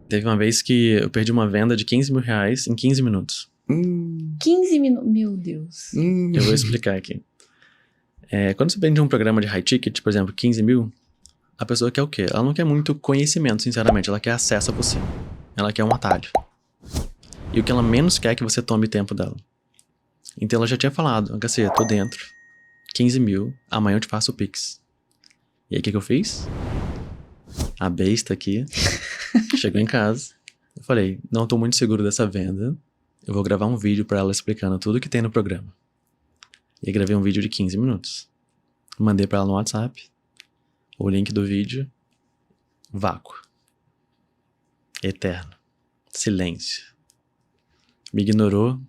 Teve uma vez que eu perdi uma venda de 15 mil reais em 15 minutos. 15 minutos, meu Deus. Eu vou explicar aqui. Quando você vende um programa de high ticket, por exemplo, 15 mil, a pessoa quer o quê? Ela não quer muito conhecimento, sinceramente. Ela quer acesso a você. Ela quer um atalho. E o que ela menos quer é que você tome tempo dela. Então ela já tinha falado, HC, tô dentro. 15 mil, amanhã eu te faço o Pix. E aí o que eu fiz? A besta aqui chegou em casa. Eu falei, não tô muito seguro dessa venda. Eu vou gravar um vídeo pra ela explicando tudo que tem no programa. E aí gravei um vídeo de 15 minutos. Mandei pra ela no WhatsApp. O link do vídeo. Vácuo. Eterno. Silêncio. Me ignorou.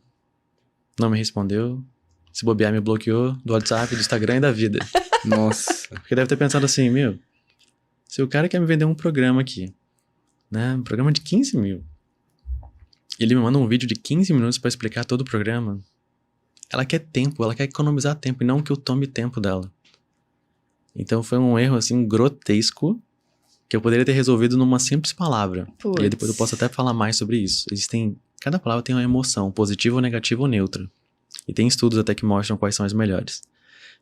Não me respondeu. Se bobear, me bloqueou do WhatsApp, do Instagram e da vida. Nossa. Porque deve ter pensado assim, se o cara quer me vender um programa aqui, né? Um programa de 15 mil. Ele me manda um vídeo de 15 minutos pra explicar todo o programa. Ela quer tempo, ela quer economizar tempo e não que eu tome tempo dela. Então foi um erro, assim, grotesco que eu poderia ter resolvido numa simples palavra. Puts. E aí depois eu posso até falar mais sobre isso. Cada palavra tem uma emoção, positiva ou negativa ou neutra. E tem estudos até que mostram quais são as melhores.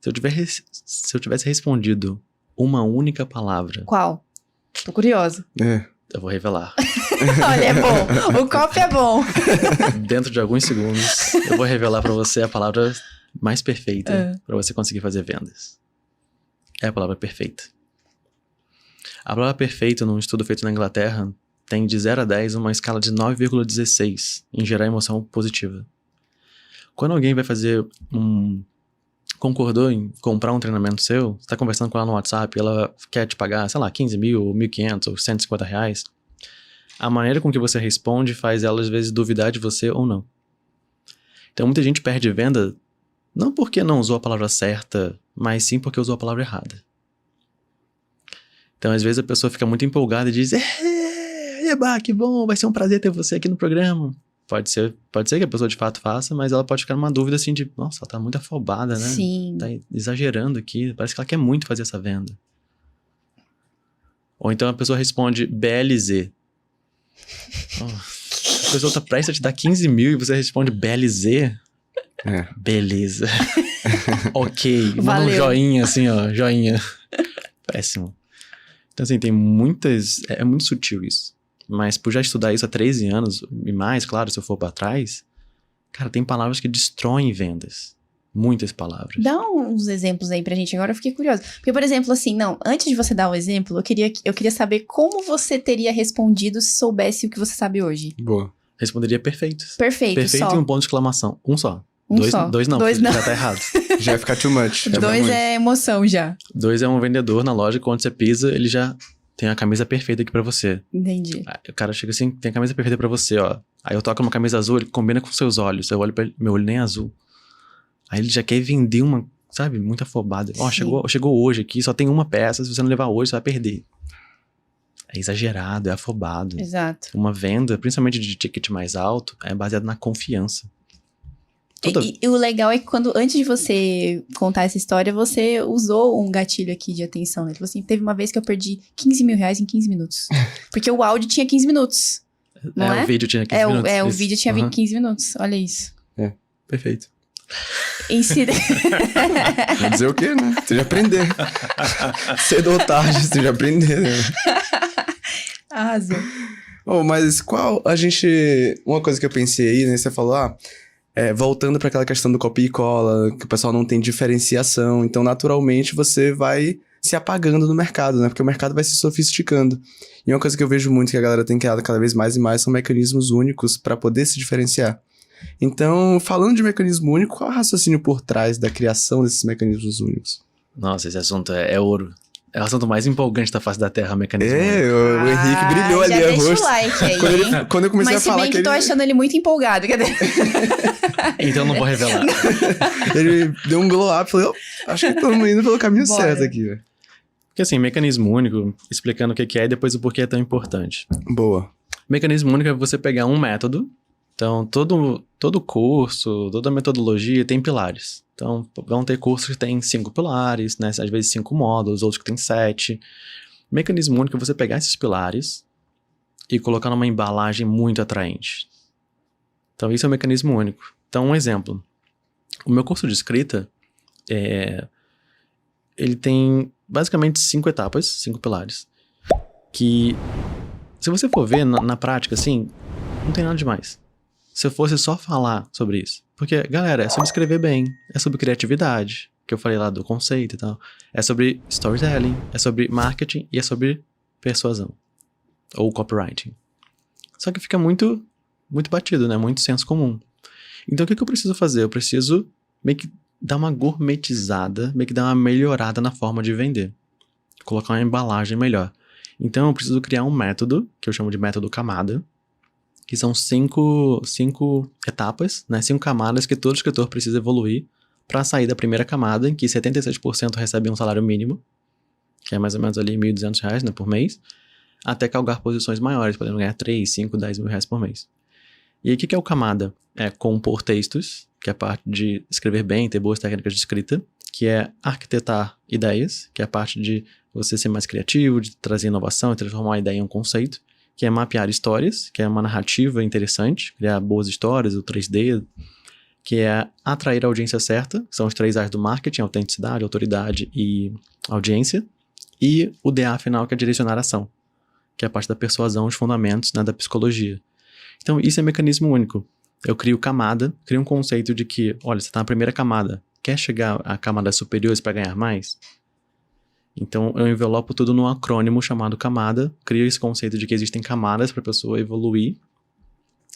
Se eu tivesse respondido uma única palavra... Qual? Tô curiosa. Eu vou revelar. Olha, é bom. O copo é bom. Dentro de alguns segundos, eu vou revelar pra você a palavra mais perfeita pra você conseguir fazer vendas. É a palavra perfeita. A palavra perfeita, num estudo feito na Inglaterra, tem de 0 a 10 uma escala de 9,16 em gerar emoção positiva. Quando alguém vai fazer concordou em comprar um treinamento seu, você tá conversando com ela no WhatsApp, ela quer te pagar, sei lá, 15 mil, ou 1.500, ou 150 reais, a maneira com que você responde faz ela, às vezes, duvidar de você ou não. Então, muita gente perde venda, não porque não usou a palavra certa, mas sim porque usou a palavra errada. Então, às vezes, a pessoa fica muito empolgada e diz, Eba, que bom, vai ser um prazer ter você aqui no programa. Pode ser que a pessoa de fato faça, mas ela pode ficar numa dúvida assim de, nossa, ela tá muito afobada, né? Sim. Tá exagerando aqui, parece que ela quer muito fazer essa venda. Ou então a pessoa responde BLZ. A pessoa tá prestes a te dar 15 mil e você responde BLZ? Beleza. Ok. Manda um joinha assim, ó, joinha. Péssimo. Então assim, tem muitas... É muito sutil isso. Mas por já estudar isso há 13 anos, e mais, claro, se eu for pra trás, cara, tem palavras que destroem vendas. Muitas palavras. Dá uns exemplos aí pra gente, agora eu fiquei curiosa. Porque, por exemplo, assim, antes de você dar o exemplo, eu queria saber como você teria respondido se soubesse o que você sabe hoje. Boa. Responderia perfeito. Perfeito Perfeito só. e um ponto de exclamação. Um só. Só. Dois não, Dois não. já tá errado. Já vai ficar too much. 2 é emoção já. 2 é um vendedor na loja, quando você pisa, ele já tem a camisa perfeita aqui pra você. Entendi. Aí o cara chega assim, tem a camisa perfeita pra você, ó. Aí eu toco uma camisa azul, ele combina com seus olhos. Eu olho pra ele, meu olho nem é azul. Aí ele já quer vender uma, sabe, muito afobado. Ó, chegou hoje aqui, só tem uma peça, se você não levar hoje, você vai perder. É exagerado, é afobado. Exato. Uma venda, principalmente de ticket mais alto, é baseada na confiança. E o legal é que antes de você contar essa história, você usou um gatilho aqui de atenção, né? Ele falou assim, teve uma vez que eu perdi 15 mil reais em 15 minutos. Porque o áudio tinha 15 minutos, não é? O vídeo tinha 15 minutos. O vídeo tinha 15 minutos, olha isso. Perfeito. Vai dizer o quê, né? Você já aprender. Cedo ou tarde, você já aprender, né? Arrasou. Mas uma coisa que eu pensei aí, né? Você falou, voltando para aquela questão do copia e cola, que o pessoal não tem diferenciação, então naturalmente você vai se apagando no mercado, né? Porque o mercado vai se sofisticando. E uma coisa que eu vejo muito que a galera tem criado cada vez mais e mais são mecanismos únicos para poder se diferenciar. Então, falando de mecanismo único, qual é o raciocínio por trás da criação desses mecanismos únicos? Nossa, esse assunto é ouro. É o assunto mais empolgante da face da Terra, mecanismo único. O Henrique brilhou ali já a deixa rosto. o like aí, Quando eu comecei a falar Mas se bem que tô achando ele muito empolgado, cadê? Então não vou revelar. Ele deu um glow up e falei, acho que estamos indo pelo caminho certo aqui, velho. Porque assim, mecanismo único, explicando o que é e depois o porquê é tão importante. Boa. Mecanismo único é você pegar um método. Então, todo curso, toda metodologia tem pilares. Então, vão ter cursos que tem 5 pilares, né? Às vezes 5 módulos, outros que tem 7. Mecanismo único é você pegar esses pilares, e colocar numa embalagem muito atraente. Então, isso é um mecanismo único. Então, um exemplo. O meu curso de escrita, ele tem basicamente 5 etapas, 5 pilares, que, se você for ver na prática, assim, não tem nada demais. Se eu fosse só falar sobre isso. Porque, galera, é sobre escrever bem, é sobre criatividade, que eu falei lá do conceito e tal. É sobre storytelling, é sobre marketing e é sobre persuasão. Ou copywriting. Só que fica muito batido, né? Muito senso comum. Então, o que eu preciso fazer? Eu preciso meio que dar uma gourmetizada, meio que dar uma melhorada na forma de vender. Colocar uma embalagem melhor. Então, eu preciso criar um método, que eu chamo de método camada, que são 5 etapas, né? 5 camadas que todo escritor precisa evoluir para sair da primeira camada, em que 77% recebem um salário mínimo, que é mais ou menos ali R$1.200, né, por mês, até galgar posições maiores, podendo ganhar 3, 5, 10 mil reais por mês. E aí, o que é o camada? É compor textos, que é a parte de escrever bem, ter boas técnicas de escrita, que é arquitetar ideias, que é a parte de você ser mais criativo, de trazer inovação e transformar uma ideia em um conceito, que é mapear histórias, que é uma narrativa interessante, criar boas histórias, o 3D, que é atrair a audiência certa, que são os 3 A's do marketing, autenticidade, autoridade e audiência, e o DA final, que é direcionar a ação, que é a parte da persuasão, os fundamentos, né, da psicologia. Então, isso é mecanismo único. Eu crio camada, crio um conceito de que, olha, você está na primeira camada, quer chegar a camadas superiores para ganhar mais? Então, eu envelopo tudo num acrônimo chamado camada, crio esse conceito de que existem camadas para a pessoa evoluir,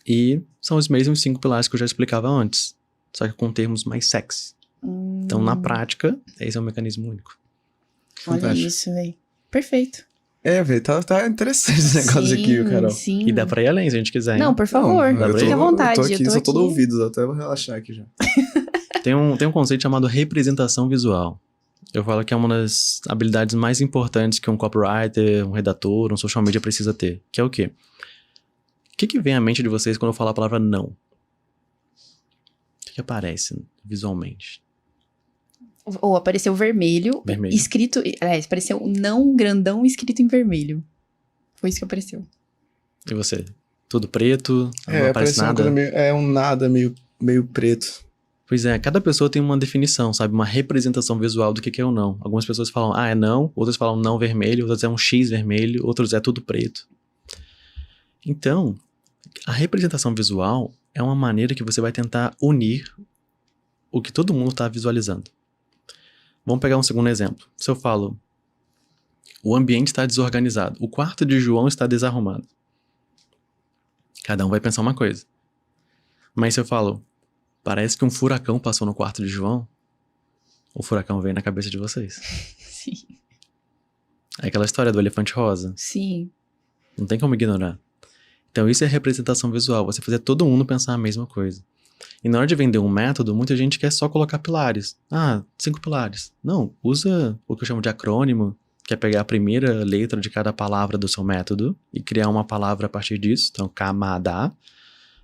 e são os mesmos 5 pilares que eu já explicava antes, só que com termos mais sexy. Então, na prática, esse é um mecanismo único. Olha Fantástico. isso, velho. Perfeito. Velho, tá interessante esse negócio aqui, Carol. Sim. E dá pra ir além, se a gente quiser, hein? Não, por favor, fique à vontade. Eu tô aqui, sou todo aqui. ouvido, até vou relaxar aqui já. Tem um conceito chamado representação visual. Eu falo que é uma das habilidades mais importantes que um copywriter, um redator, um social media precisa ter. Que é o quê? O que vem à mente de vocês quando eu falo a palavra não? O que aparece visualmente? Ou apareceu vermelho. Escrito... apareceu não grandão escrito em vermelho. Foi isso que apareceu. E você? Tudo preto? Não aparece nada? Um nada meio preto. Pois é, cada pessoa tem uma definição, sabe? Uma representação visual do que é o não. Algumas pessoas falam, é não. Outras falam não vermelho. Outras é um X vermelho. Outros é tudo preto. Então, a representação visual é uma maneira que você vai tentar unir o que todo mundo está visualizando. Vamos pegar um segundo exemplo. Se eu falo, o ambiente está desorganizado. O quarto de João está desarrumado. Cada um vai pensar uma coisa. Mas se eu falo, parece que um furacão passou no quarto de João, o furacão vem na cabeça de vocês. Sim. É aquela história do elefante rosa. Sim. Não tem como ignorar. Então isso é representação visual, você fazer todo mundo pensar a mesma coisa. E na hora de vender um método, muita gente quer só colocar pilares. 5 pilares. Não, usa o que eu chamo de acrônimo, que é pegar a primeira letra de cada palavra do seu método e criar uma palavra a partir disso. Então, camada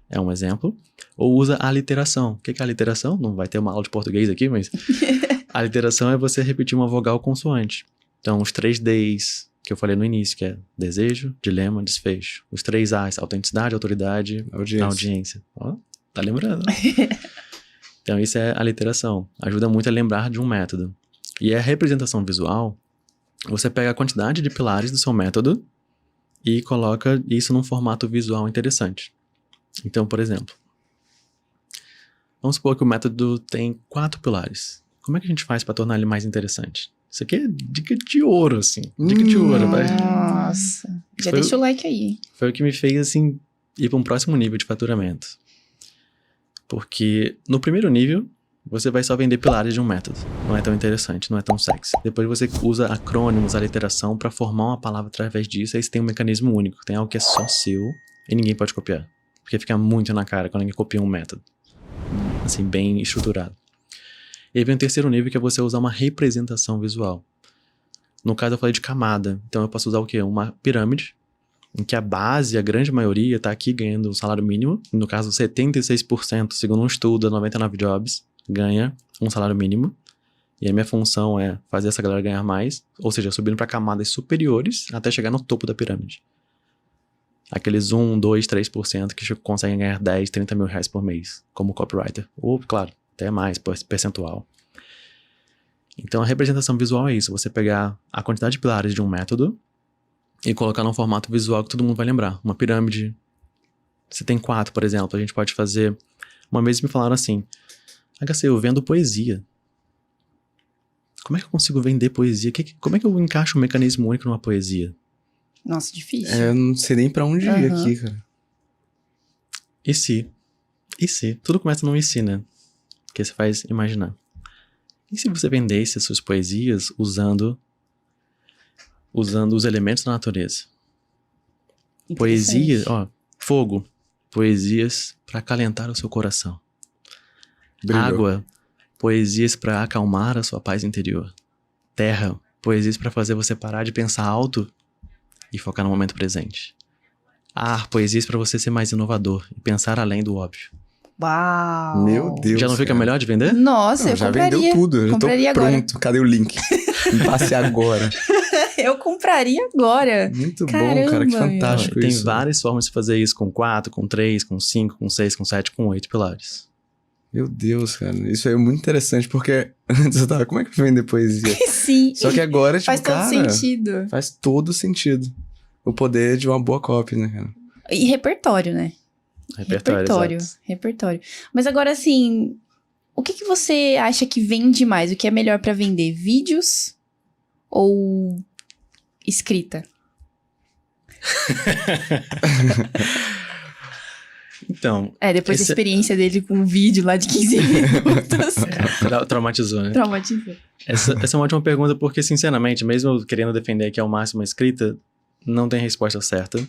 é um exemplo. Ou usa a aliteração. O que é a aliteração? Não vai ter uma aula de português aqui, mas... a aliteração é você repetir uma vogal consoante. Então, os 3 Ds que eu falei no início, que é desejo, dilema, desfecho. Os 3 As, autenticidade, autoridade, audiência. Ó, tá lembrando? Então, isso é a aliteração. Ajuda muito a lembrar de um método. E a representação visual, você pega a quantidade de pilares do seu método e coloca isso num formato visual interessante. Então, por exemplo, vamos supor que o método tem 4 pilares. Como é que a gente faz para tornar ele mais interessante? Isso aqui é dica de ouro, assim. Dica de ouro. Nossa. Já deixa o like aí. Foi o que me fez, assim, ir para um próximo nível de faturamento. Porque no primeiro nível, você vai só vender pilares de um método. Não é tão interessante, não é tão sexy. Depois você usa acrônimos, aliteração para formar uma palavra através disso. Aí você tem um mecanismo único. Tem algo que é só seu e ninguém pode copiar. Porque fica muito na cara quando alguém copia um método. Assim, bem estruturado. E aí vem o terceiro nível, que é você usar uma representação visual. No caso, eu falei de camada. Então, eu posso usar o quê? Uma pirâmide, em que a base, a grande maioria, está aqui ganhando um salário mínimo. No caso, 76%, segundo um estudo da 99 Jobs, ganha um salário mínimo. E a minha função é fazer essa galera ganhar mais, ou seja, subindo para camadas superiores até chegar no topo da pirâmide. Aqueles 1, 2, 3% que conseguem ganhar 10, 30 mil reais por mês como copywriter. Ou, claro, até mais, percentual. Então, a representação visual é isso. Você pegar a quantidade de pilares de um método e colocar num formato visual que todo mundo vai lembrar. Uma pirâmide. Você tem 4, por exemplo. A gente pode fazer... Uma vez me falaram assim... HC, eu vendo poesia. Como é que eu consigo vender poesia? Como é que eu encaixo um mecanismo único numa poesia? Nossa, difícil. Eu não sei nem pra onde ir aqui, cara. E se? Tudo começa num e se, né? Que você faz imaginar. E se você vendesse as suas poesias usando os elementos da natureza? Poesia, fogo. Poesias para acalentar o seu coração. Brilhou. Água. Poesias para acalmar a sua paz interior. Terra. Poesias para fazer você parar de pensar alto e focar no momento presente. Ar. Poesias para você ser mais inovador e pensar além do óbvio. Uau! Meu Deus. Já não fica melhor de vender? Nossa, eu já compraria. Vendeu tudo. Eu já tô Compraria pronto. agora. Cadê o link? Me passe agora. Eu compraria agora. Muito Caramba, bom, cara. Que fantástico Tem isso. várias formas de fazer isso com 4, com 3, com 5, com 6, com 7, com 8 pilares. Meu Deus, cara. Isso é muito interessante, porque antes eu tava, como é que vender poesia? Sim. Só que agora, tipo, Faz todo cara, sentido. faz todo sentido. O poder de uma boa copy, né, cara? E repertório, né? Exato. Repertório. Mas agora, assim, o que você acha que vende mais? O que é melhor pra vender? Vídeos ou escrita? Então... Depois da experiência dele com um vídeo lá de 15 minutos. Traumatizou, né? Traumatizou. Essa é uma ótima pergunta, porque, sinceramente, mesmo eu querendo defender aqui ao máximo a escrita, não tem resposta certa.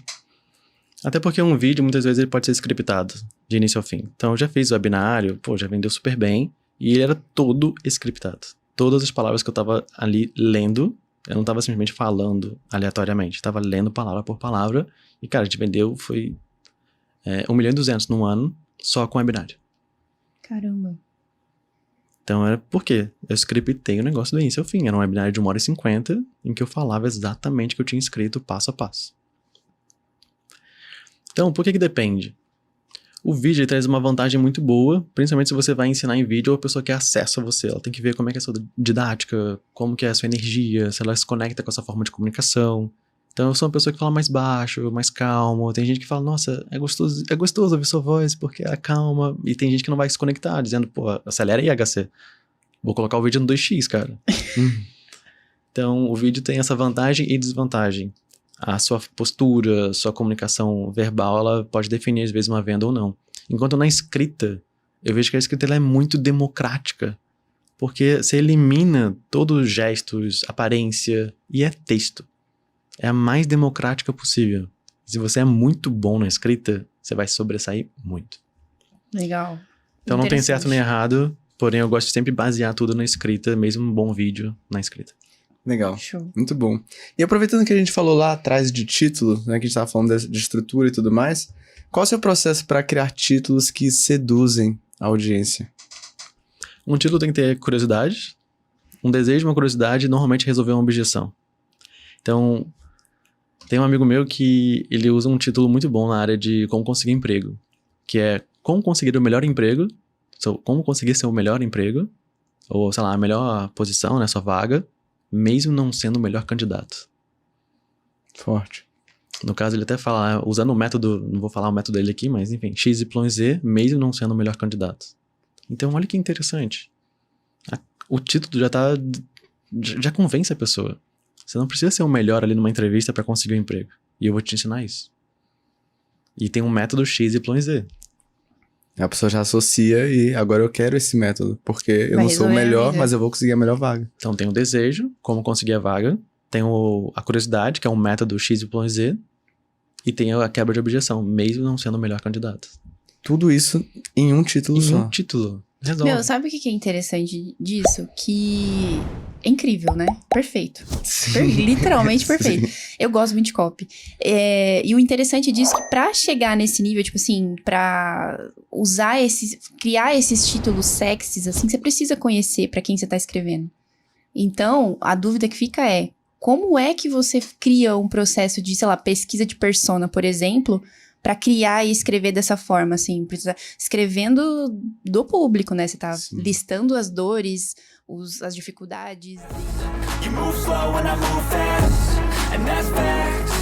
Até porque um vídeo, muitas vezes, ele pode ser scriptado, de início ao fim. Então, eu já fiz webinário, já vendeu super bem, e ele era todo scriptado. Todas as palavras que eu tava ali lendo, eu não tava simplesmente falando aleatoriamente, tava lendo palavra por palavra, e, cara, a gente vendeu, foi 1.200.000 num ano, só com webinário. Caramba. Então, era por quê? Eu scriptei o negócio do início ao fim. Era um webinário de 1h50, em que eu falava exatamente o que eu tinha escrito, passo a passo. Então, por que depende? O vídeo ele traz uma vantagem muito boa, principalmente se você vai ensinar em vídeo ou a pessoa quer acesso a você. Ela tem que ver como é que é a sua didática, como que é a sua energia, se ela se conecta com a sua forma de comunicação. Então, eu sou uma pessoa que fala mais baixo, mais calmo. Tem gente que fala, nossa, é gostoso ouvir sua voz porque é calma. E tem gente que não vai se conectar, dizendo, pô, acelera aí, HC. Vou colocar o vídeo no 2x, cara. Então, o vídeo tem essa vantagem e desvantagem. A sua postura, sua comunicação verbal, ela pode definir, às vezes, uma venda ou não. Enquanto na escrita, eu vejo que a escrita ela é muito democrática. Porque você elimina todos os gestos, aparência, e é texto. É a mais democrática possível. Se você é muito bom na escrita, você vai sobressair muito. Legal. Então não tem certo nem errado, porém eu gosto de sempre basear tudo na escrita, mesmo um bom vídeo na escrita. Legal. Show. Muito bom. E aproveitando que a gente falou lá atrás de título, né, que a gente tava falando de estrutura e tudo mais, qual é o seu processo para criar títulos que seduzem a audiência? Um título tem que ter curiosidade, um desejo, uma curiosidade e normalmente resolver uma objeção. Então, tem um amigo meu que ele usa um título muito bom na área de como conseguir emprego, que é como conseguir o melhor emprego, como conseguir ser o melhor emprego, ou sei lá, a melhor posição, né, sua vaga, mesmo não sendo o melhor candidato. Forte. No caso, ele até fala, usando o método, não vou falar o método dele aqui, mas enfim, XYZ, mesmo não sendo o melhor candidato. Então, olha que interessante. O título já convence a pessoa. Você não precisa ser o melhor ali numa entrevista para conseguir um emprego. E eu vou te ensinar isso. E tem um método XYZ. A pessoa já associa e agora eu quero esse método, porque eu não sou o melhor, mas eu vou conseguir a melhor vaga. Então tem o desejo, como conseguir a vaga, tem a curiosidade, que é um método XYZ, e tem a quebra de objeção, mesmo não sendo o melhor candidato. Tudo isso em um título só. Em um título. Resolve. Meu, sabe o que é interessante disso? Que é incrível, né? Perfeito. Literalmente perfeito. Sim. Eu gosto muito de copy. E o interessante disso é que pra chegar nesse nível, tipo assim, pra criar esses títulos sexys, assim, você precisa conhecer pra quem você tá escrevendo. Então, a dúvida que fica é, Como é que você cria um processo de, sei lá, pesquisa de persona, por exemplo, pra criar e escrever dessa forma, assim? Escrevendo do público, né? Você tá listando as dores, as dificuldades. You move slow and I move fast, and that's facts.